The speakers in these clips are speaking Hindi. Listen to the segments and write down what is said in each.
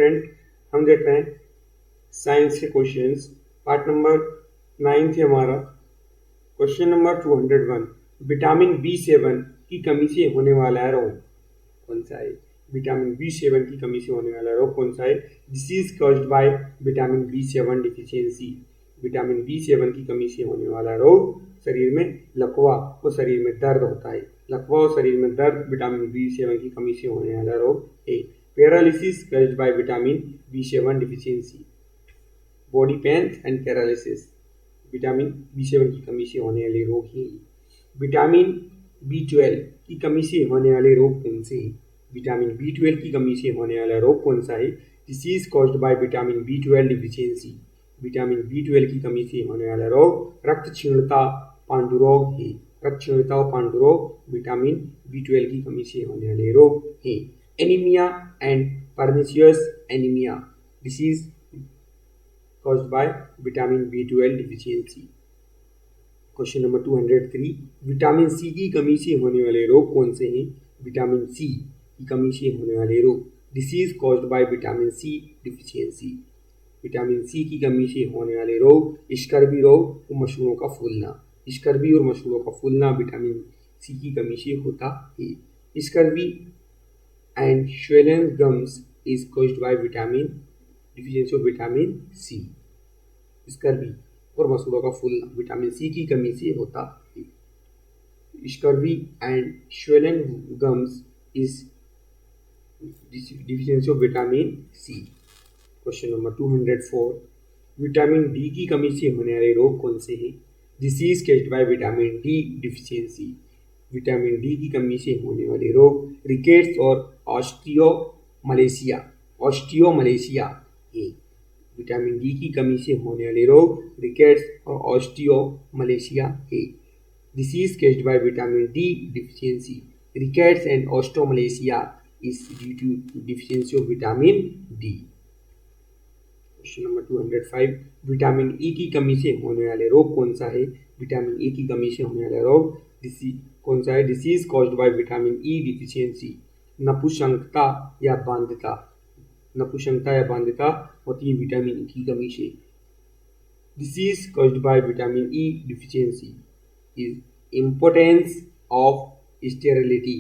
स्टूडेंट, हम देख रहे हैं साइंस के क्वेश्चंस। पार्ट नंबर 9 है हमारा। क्वेश्चन नंबर 201, विटामिन B7 की कमी से होने वाला रोग कौन सा है? विटामिन B7 की कमी से होने वाला रोग कौन सा है? Disease caused by vitamin B7 deficiency. Vitamin B7 की कमी से होने वाला रोग शरीर में लकवा और शरीर में दर्द होता है। लकवा और शरीर में दर्द विटामिन B7 की कमी से होने वाला रोग है। Paralysis caused by vitamin B7 deficiency. Body pain and paralysis vitamin B7 की कमी से होने वाले रोग ही। विटामिन B12 की कमी से होने वाले रोग कौन से हैं? विटामिन B12 की कमी से होने वाला रोग कौन सा है? Disease caused by vitamin B12 deficiency. Vitamin B12 की कमी से होने वाला रोग रक्त क्षीणता पांडुरोग है। रक्त क्षीणता और पांडुरोग विटामिन B12 की कमी से होने वाले रोग हैं। Anaemia and pernicious anaemia disease caused by vitamin B12 deficiency. Question number 203, vitamin C की कमी से होने वाले रोग कौन से हैं? विटामिन सी की कमी से होने वाले रोग disease caused by vitamin C deficiency. Vitamin C की कमी से होने वाले रोग स्कर्वी रोग और मसूड़ों का फूलना। स्कर्वी और मसूड़ों का फूलना विटामिन सी की कमी से होता है। Scurvy and swollen gums is caused by vitamin deficiency of vitamin C। Scurvy और मसूड़ों का फूलना विटामिन सी की कमी से होता है। Scurvy and swollen gums is deficiency of vitamin C। Question number 204, vitamin D की कमी से होने वाले रोग कौन से हैं? Disease caused by vitamin D deficiency. Vitamin D की कमी से होने वाले रोग रिकेट्स और ऑस्टियोमलेशिया है। विटामिन डी की कमी से होने वाले रोग रिकेट्स और ऑस्टियोमलेशिया है। Disease caused by vitamin D deficiency. Rickets and osteomalacia is due to deficiency of vitamin D. Question number 205, vitamin E की कमी से होने वाले रोग कौन सा है? विटामिन ई की कमी से होने वाला रोग कौन सा है? Disease caused by vitamin E deficiency. नपुंसकता या बांध्यता। नपुंसकता या बांध्यता होती है विटामिन ई की कमी से। Disease caused by vitamin E deficiency is importance of sterility.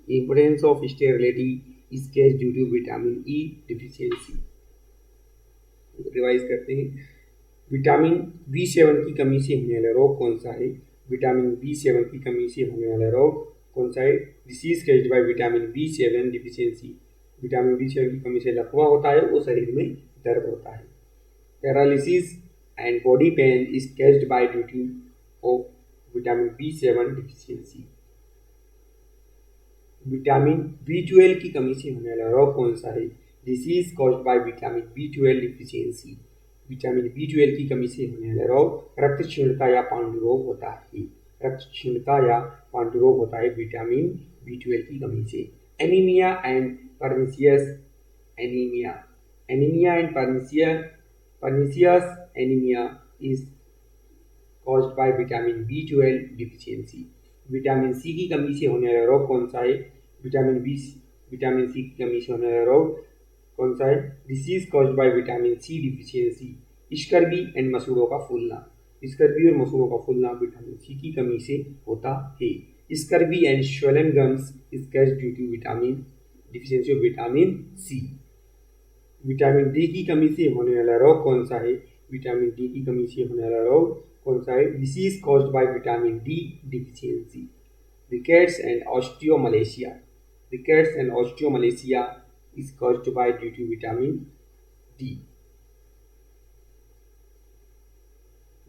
Importance of sterility is case due to vitamin E deficiency. Revise करते हैं। विटामिन B7 की कमी से होने वाला रोग कौन सा है? विटामिन B7 की कमी से होने वाला रोग कौन सा है? Disease caused by vitamin B7 deficiency. Vitamin B7 की कमी से लकवा होता है और शरीर में दर्द होता है। Paralysis and body pain is caused by due to of vitamin B7 deficiency. Vitamin B12 की कमी से होने वाला रोग कौन सा है? Disease caused by vitamin B12 deficiency. Vitamin B12 की कमी से होने वाला रोग रक्त क्षीणता या पांडुरोग होता है। रक्त क्षीणता या पांडुरोग होता है विटामिन B12 की कमी से। Anaemia and pernicious anaemia. Anaemia and pernicious anaemia is caused by vitamin B12 deficiency. Vitamin C की कमी से होने वाला रोग कौन सा है? विटामिन सी की कमी से होने वाला रोग कौन सा है? Disease caused by vitamin C deficiency. Scurvy and मसूड़ों का फूलना। स्कर्वी और मसूड़ों का फूलना विटामिन सी की कमी से होता है। Scurvy and swollen gums is caused due to vitamin deficiency of vitamin C. Vitamin D की कमी से होने वाला रोग कौन सा है? विटामिन डी की कमी से होने वाला रोग कौन सा है? Disease caused by vitamin D deficiency. Rickets and osteomalacia. Rickets and osteomalacia is caused by due to vitamin D।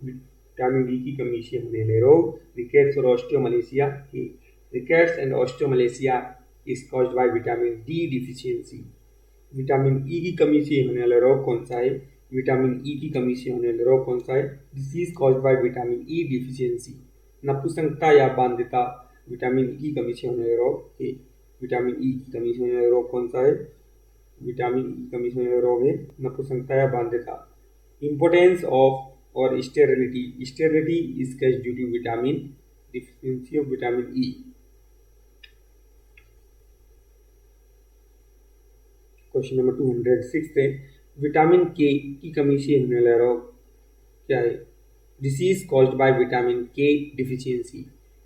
Vitamin D की कमी से होने वाले रोग रिकेट्स और ऑस्टियोमलेशिया है। Rickets and osteomalacia is caused by vitamin D deficiency. Vitamin E की कमी से होने वाला रोग कौन सा है? विटामिन ई की कमी से होने वाला रोग कौन सा है? Disease caused by vitamin E deficiency. नपुंसकता या बांध्यता विटामिन ई की कमी से होने वाला रोग है। विटामिन ई की कमी से होने वाला रोग कौन सा है? विटामिन ई की कमी से होने वाला रोग है नपुंसकता या बांध्यता। इम्पोर्टेंस ऑफ और sterility. Sterility is caused due to vitamin deficiency of vitamin E. Question number 206 है, विटामिन के की कमी से होने वाला रोग क्या है? डिसीज कॉज्ड बाय विटामिन के डिफिशियंसी।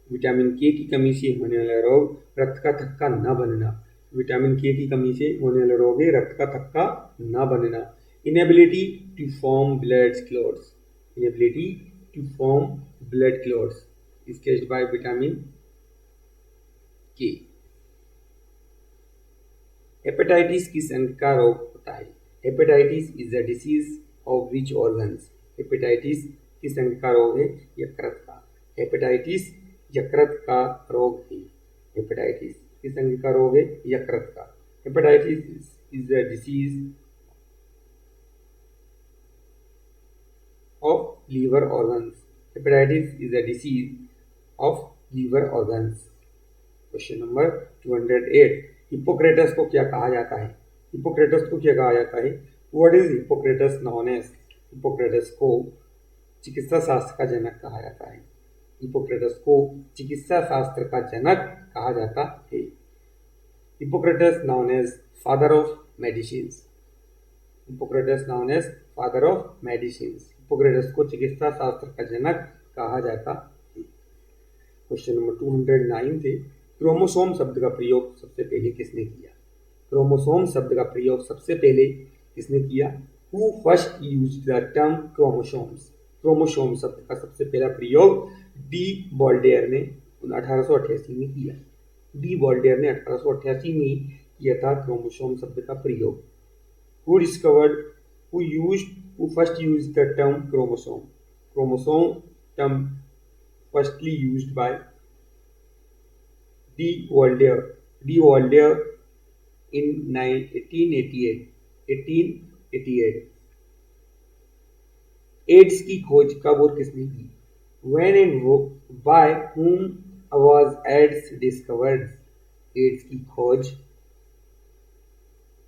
विटामिन के की कमी से होने वाला रोग रक्त का थक्का न बनना। विटामिन के की कमी से होने वाला रोग है रक्त का थक्का न बनना। Inability to form blood clots. Inability to form blood clots is caused by vitamin K. Hepatitis किस अंग का रोग होता है? Hepatitis is a disease of which organs. Hepatitis किस अंग का रोग है? यकृत का। हेपेटाइटिस यकृत का रोग है। हेपेटाइटिस किस अंग का रोग है? यकृत का। Hepatitis is a disease of liver organs. Hepatitis is a disease of liver organs. Question number 208, Hippocrates को क्या कहा जाता है? हिपोक्रेटस को क्या कहा जाता है? What is Hippocrates known as? Hippocrates को चिकित्सा शास्त्र का जनक कहा जाता है। हिपोक्रेटस को चिकित्सा शास्त्र का जनक कहा जाता है। Hippocrates known as father of medicine. Hippocrates known as father of medicine. Hippocrates को चिकित्सा शास्त्र का जनक कहा जाता है। क्वेश्चन नंबर 209 थे, क्रोमोसोम शब्द का प्रयोग सबसे पहले किसने किया? क्रोमोसोम शब्द का प्रयोग सबसे पहले किसने किया? Who first used the term chromosomes? Chromosome शब्द का सबसे पहला प्रयोग डी बॉल्डेयर ने 1888 में किया। डी बॉल्डेयर ने 1888 में किया था क्रोमोसोम शब्द का प्रयोग। Who discovered who first used the term chromosome? Chromosome term firstly used by D. Waldeer. D. Waldeer in 1888. 1888. AIDS की खोज कब और किसने की? When and by whom was AIDS discovered? AIDS की खोज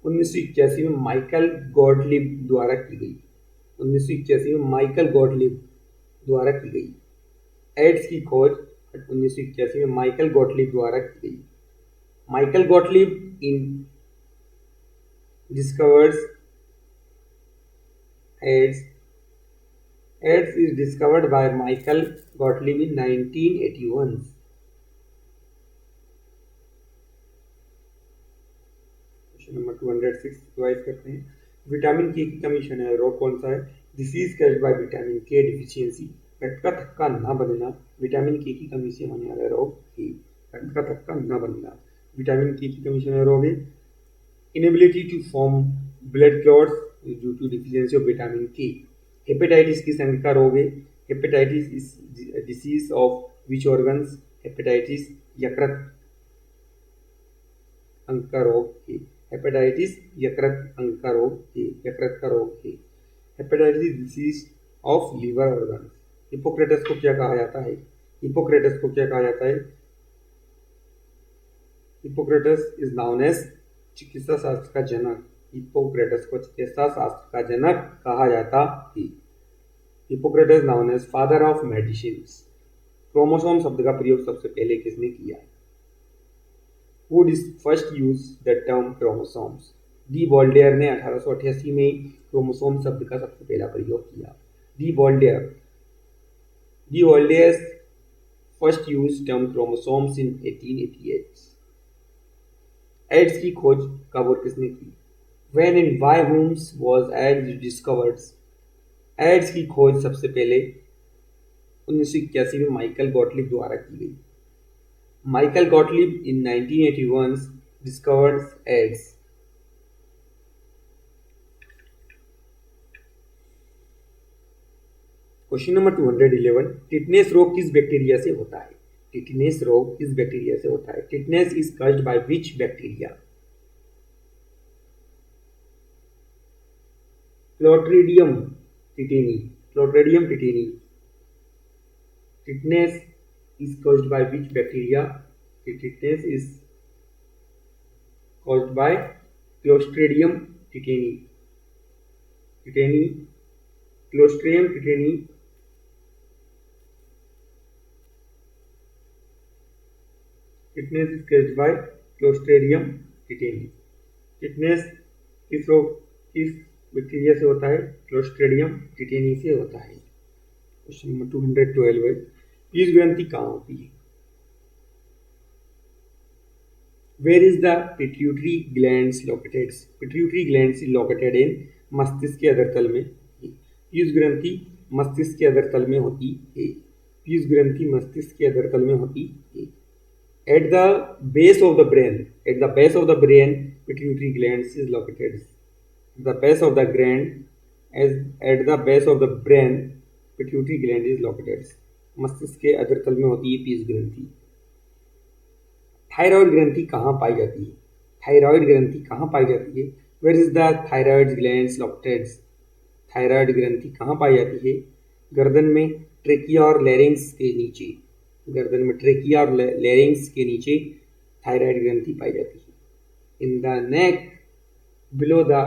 1981 में माइकल गॉटलिब द्वारा की गई। 1981 में माइकल गॉटलिब द्वारा की गई। एड्स की खोज 1981 में माइकल गॉटलिब द्वारा की गई। Michael Gottlieb in discovers AIDS. AIDS is discovered by Michael Gottlieb in 1981। Question number 206 revise करते हैं। विटामिन के की कमी से होने रोग कौन सा है? डिसीज कॉज्ड बाय विटामिन के डिफिशियंसी। रक्त का थक्का न बनना विटामिन के की कमी से होने वाला रोग है। रक्त का थक्का न बनना विटामिन के की कमी से होने रोग है। Inability to form blood clots due to deficiency of vitamin K. Hepatitis किस अंग का रोग है? Hepatitis is disease of which organs? Hepatitis यकृत अंग का रोग है। हेपेटाइटिस यकृत अंग का रोग है। यकृत का रोग है। Hepatitis disease of liver organ. Hippocrates को क्या कहा जाता है? हिपोक्रेटस को क्या कहा जाता है? हिपोक्रेटस इज नाउन एज चिकित्सा शास्त्र का जनक। हिपोक्रेटस को चिकित्सा शास्त्र का जनक कहा जाता है। Hippocrates known as father of medicine. Chromosome शब्द का प्रयोग सबसे पहले किसने किया? Who first used the term chromosomes? De Waldeyer ने 1888 में क्रोमोसोम शब्द का सबसे पहला प्रयोग किया। De Waldeyer first use term chromosomes in 1888। AIDS की खोज कब और किसने की? When and by whom was AIDS discovered? AIDS की खोज सबसे पहले 1981 में माइकल गॉटलिब द्वारा की गई। Michael Gottlieb in 1981 discovered AIDS. Question number 211, tetanus रोग किस बैक्टीरिया से होता है? टिटनेस रोग किस बैक्टीरिया से होता है? Tetanus is caused by which bacteria? Clostridium tetani. Clostridium tetani. Tetanus is caused by which bacteria? Tetanus is caused by Clostridium tetani. Clostridium tetani. Tetanus is caused by Clostridium tetani. Tetanus किस रोग किस बैक्टीरिया से होता है? क्लोस्ट्रिडियम टिटेनी से होता है। क्वेश्चन नंबर 212 है, पीयूष ग्रंथि कहाँ होती है? Where is the pituitary glands located? Pituitary glands is located in मस्तिष्क के अधरतल में। पीयूष ग्रंथि मस्तिष्क के अधरतल में होती है। पीयूष ग्रंथि मस्तिष्क के अधरतल में होती है। At the base of the brain, pituitary glands is located. The base of the brain, at the base of the brain, pituitary gland is located. मस्तिष्क के अधरतल में होती है पीयूष ग्रंथि। थायराइड ग्रंथि कहाँ पाई जाती है? थायराइड ग्रंथि कहाँ पाई जाती है? Where is the thyroid glands located? Thyroid ग्रंथि कहाँ पाई जाती है? गर्दन में ट्रेकिया और लैरिंग्स के नीचे। गर्दन में ट्रेकिया और लैरिंग्स के नीचे थायराइड ग्रंथि पाई जाती है। In the neck below the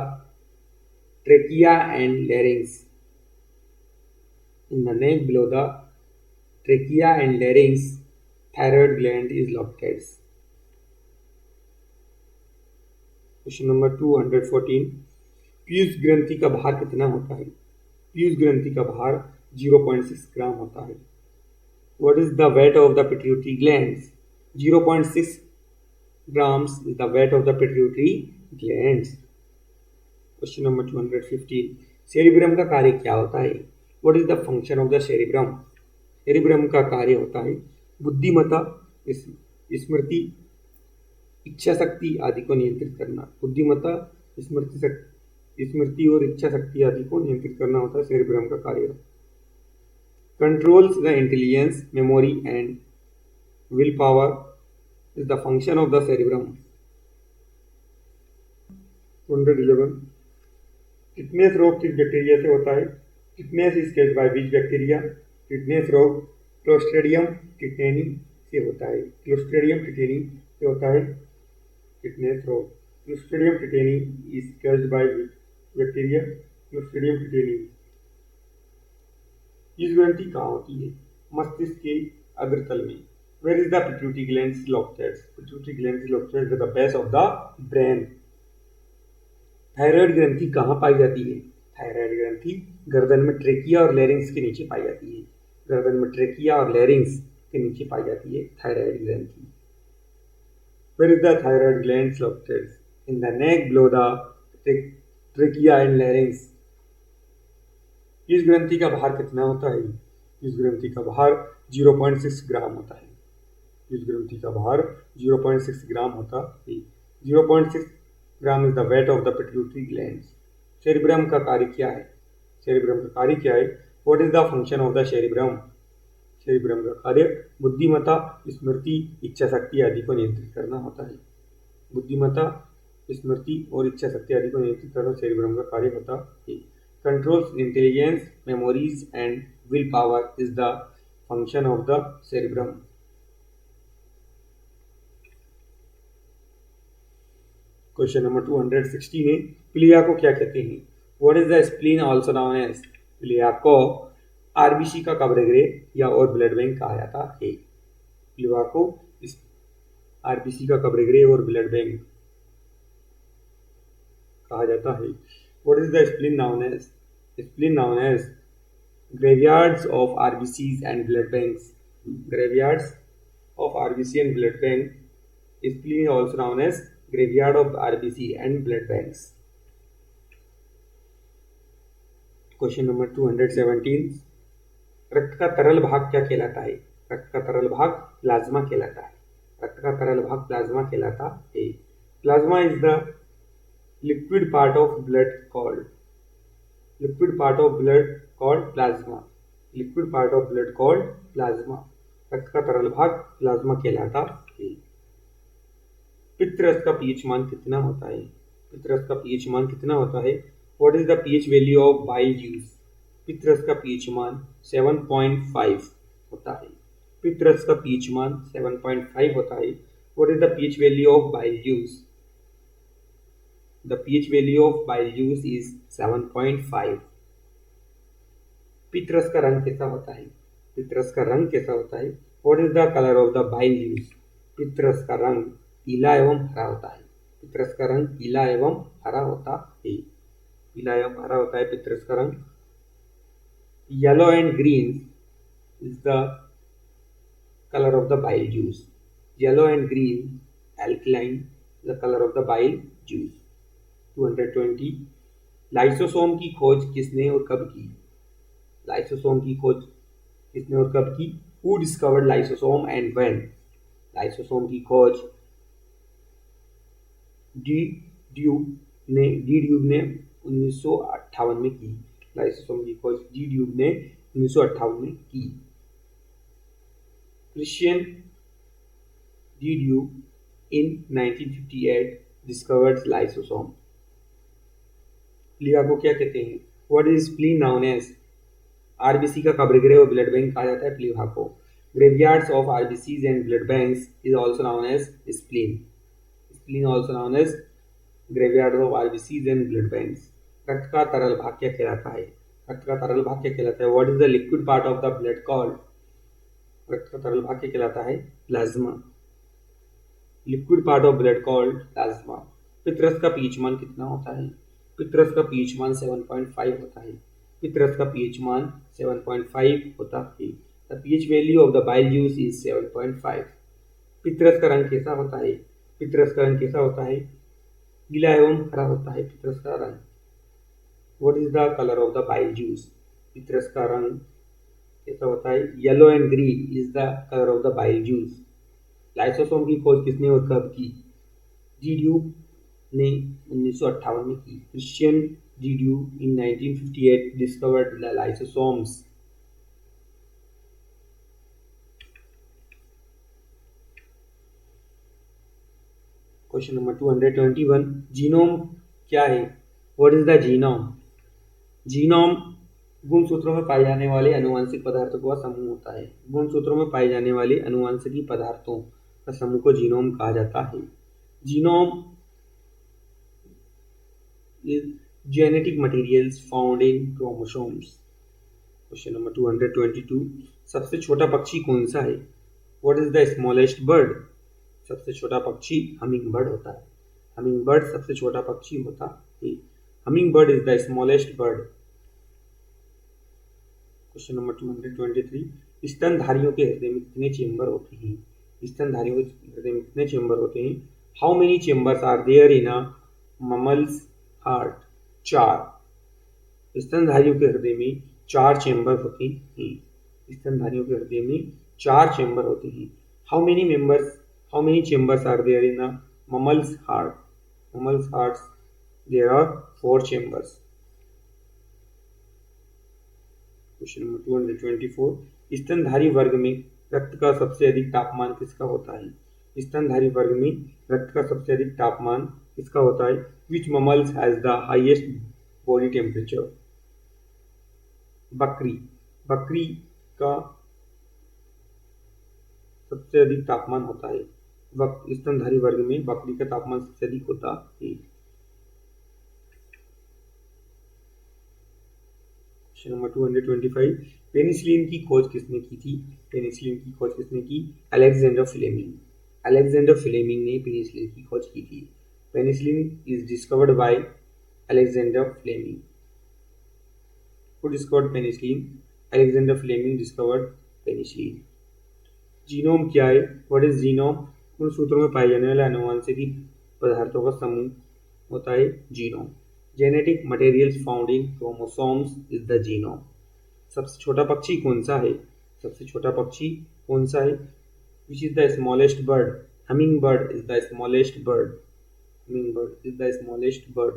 trachea and लैरिंग्स। In the neck below the trachea and लैरिंग्स thyroid gland is located. Question number 214, Piyush ग्रंथि का भार कितना होता है? पीयूष ग्रंथि का भार 0.6 ग्राम होता है। What is the weight of the pituitary glands? 0.6 grams is the weight of the pituitary glands. Question number 215, cerebrum का कार्य क्या होता है? What is the function of the cerebrum? Cerebrum का कार्य होता है बुद्धिमत्ता, स्मृति, इच्छा शक्ति आदि को नियंत्रित करना। बुद्धिमत्ता, स्मृति और इच्छा शक्ति आदि को नियंत्रित करना होता है सेरिब्रम का कार्य। Controls the intelligence, memory and will power is the function of the cerebrum. 211, tetanus रोग किस बैक्टीरिया से होता है? Tetanus is caused bye which bacteria? Tetanus रोग क्लोस्ट्रिडियम टिटेनी से होता है। क्लोस्ट्रिडियम टिटेनी से होता है टिटनेस रोग। Clostridium tetani is caused by bacteria Clostridium tetani. पीयूष ग्रंथि कहाँ होती है? मस्तिष्क के अग्रतल में। Where is the pituitary gland located? Pituitary gland is located at the base of the brain. Thyroid ग्रंथि कहाँ पाई जाती है? थायराइड ग्रंथि गर्दन में ट्रेकिया और लैरिंग्स के नीचे पाई जाती है। गर्दन में ट्रेकिया और लैरिंग्स के नीचे पाई जाती है थायराइड ग्रंथि। Where is the thyroid gland located? In the neck below the trachea and larynx. Piyush ग्रंथि का भार कितना होता है? पीयूष ग्रंथि का भार 0.6 ग्राम होता है। पीयूष ग्रंथि का भार 0.6 ग्राम होता है। 0.6 gram is the weight of the pituitary glands. Cerebrum का कार्य क्या है? सेरिब्रम का कार्य क्या है? What is the function of the cerebrum? Cerebrum का कार्य बुद्धिमत्ता, स्मृति, इच्छा शक्ति आदि को नियंत्रित करना होता है। बुद्धिमत्ता, स्मृति और इच्छा शक्ति आदि को नियंत्रित करना सेरिब्रम का कार्य होता है। Controls intelligence, memories and will power is the function of the cerebrum. Question number 216 है, प्लिया को क्या कहते हैं? What is the spleen also known as? प्लिया को आरबीसी का कवरेज या और ब्लड बैंक कहा जाता है। प्लिया को आरबीसी का कवरेज और ब्लड बैंक कहा जाता है। What is the spleen known as? Spleen known as graveyards of RBCs and blood banks. Graveyards of RBC and blood bank. Spleen also known as graveyard of RBC and blood banks. Question number 217, रक्त का तरल भाग क्या कहलाता है? रक्त का तरल भाग प्लाज्मा कहलाता है। रक्त का तरल भाग प्लाज्मा कहलाता है। Plasma is the liquid part of blood called plasma. Liquid part of blood called plasma. रक्त का तरल भाग प्लाज्मा कहलाता है। पित्तरस का पीएच मान कितना होता है? पित्तरस का पीएच मान कितना होता है? What is the pH value of bile juice? पित्तरस का पीएच मान 7.5 होता है। पित्तरस का पीएच मान 7.5 होता है। What is the pH value of bile juice? The pH value of bile juice is 7.5। पित्तरस का रंग कैसा होता है? पित्तरस का रंग कैसा होता है? What is the colour of the bile juice? पित्तरस का रंग पीला एवं हरा होता है। पितरस का रंग पीला एवं हरा होता है। पीला एवं हरा होता है पितरस का रंग। Yellow and green is the color of the bile juice. Yellow and green alkaline the color of the bile juice. 220 lysosome की खोज किसने और कब की? लाइसोसोम की खोज किसने और कब की? Who discovered lysosome and when? Lysosome की खोज डी ड्यूब ने 1958 में की। लाइसोसोम की खोज डी ड्यूब ने 1958 में की। Christian D. Dube in 1958 discovered lysosome. प्लीहा को क्या कहते हैं? What is spleen known as? RBC का कब्रगृह और ब्लड बैंक कहा जाता है प्लीहा को। Graveyards of RBCs and blood banks is also known as spleen. Spleen also known as graveyards of RBCs and blood banks. रक्त का तरल भाग क्या कहलाता है? रक्त का तरल भाग क्या कहलाता है? What is the liquid part of the blood called? रक्त का तरल भाग क्या कहलाता है? Plasma. Liquid part of blood called plasma. Patras का पीएच मान कितना होता है? पितरस का पीएच मान 7.5 होता है। पितरस का पीएच मान 7.5 होता है। The pH value of the bile juice is 7.5। Patras का रंग कैसा होता है? पितरस का रंग कैसा होता है? गीला एवं हरा होता है पितरस का रंग। What is the colour of the bile juice? Patras का रंग कैसा होता है? Yellow and green is the colour of the bile juice. Lysosome की खोज किसने और कब की? डी ड्यूब ने 1958 में की। Christian de Duve in 1958 discovered the lysosomes. Question number 221 genome क्या है? What is the genome? Genome गुणसूत्रों में पाए जाने वाले अनुवांशिक पदार्थों का समूह होता है। गुणसूत्रों में पाए जाने वाले अनुवांशिकी पदार्थों का समूह को जीनोम कहा जाता है। Genome is genetic materials found in chromosomes. Question number 222 सबसे छोटा पक्षी कौन सा है? What is the smallest bird? सबसे छोटा पक्षी हमिंग बर्ड होता है। हमिंग बर्ड सबसे छोटा पक्षी होता है। Humming bird is the smallest bird. Question number 223 स्तनधारियों के हृदय में कितने चेंबर होते हैं? स्तनधारियों के हृदय में कितने चेंबर होते हैं? How many chambers are there in a ममल्स heart? 4। स्तनधारियों के हृदय में 4 चेंबर होते हैं। स्तनधारियों के हृदय में 4 चेंबर होते हैं। How many chambers are there in a ममल्स heart? Mammal's heart there are 4 chambers. Question number 224 स्तनधारी वर्ग में रक्त का सबसे अधिक तापमान किसका होता है? स्तनधारी वर्ग में रक्त का सबसे अधिक तापमान किसका होता है? Which mammals has the highest body temperature? बकरी। बकरी का सबसे अधिक तापमान होता है। स्तनधारी वर्ग में बकरी का तापमान सबसे अधिक होता है। क्वेश्चन नंबर 225 पेनिसिलिन की खोज किसने की थी? पेनिसिलिन की खोज किसने की? Alexander Fleming. अलेक्जेंडर फ्लेमिंग ने पेनिसिलिन की खोज की थी। Penicillin is discovered by Alexander Fleming. Who discovered penicillin? Alexander Fleming discovered penicillin. Genome क्या है? What is genome? गुणसूत्रों में पाए जाने वाले अनुवांशिकी पदार्थों का समूह होता है genome. Genetic materials found in chromosomes is the genome. सबसे छोटा पक्षी कौन सा है? सबसे छोटा पक्षी कौन सा है? Which is the smallest bird? Humming bird is the smallest bird. Humming bird is the smallest bird.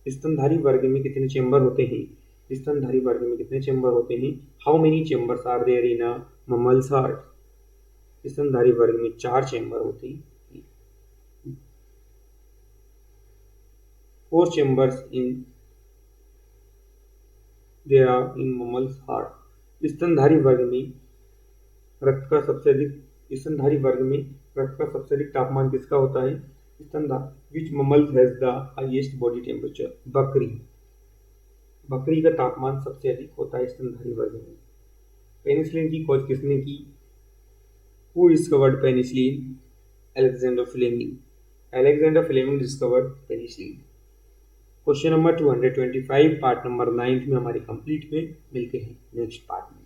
स्तनधारी वर्ग में कितने चेंबर होते हैं? स्तनधारी वर्ग में कितने चेंबर होते हैं? How many chambers are there in a ममल्स heart? स्तनधारी वर्ग में 4 चेंबर होते हैं। 4 chambers there are in mammals heart। स्तनधारी वर्ग में रक्त का सबसे अधिक तापमान किसका होता है? Which mammal has the highest body temperature? बकरी। बकरी का तापमान सबसे अधिक होता है स्तनधारी वर्ग में। पेनिसिलिन की खोज किसने की? Who discovered penicillin? Alexander Fleming. Alexander Fleming discovered penicillin. Question number 225 part number 9 में हमारी कंप्लीट में मिलते हैं नेक्स्ट पार्ट में।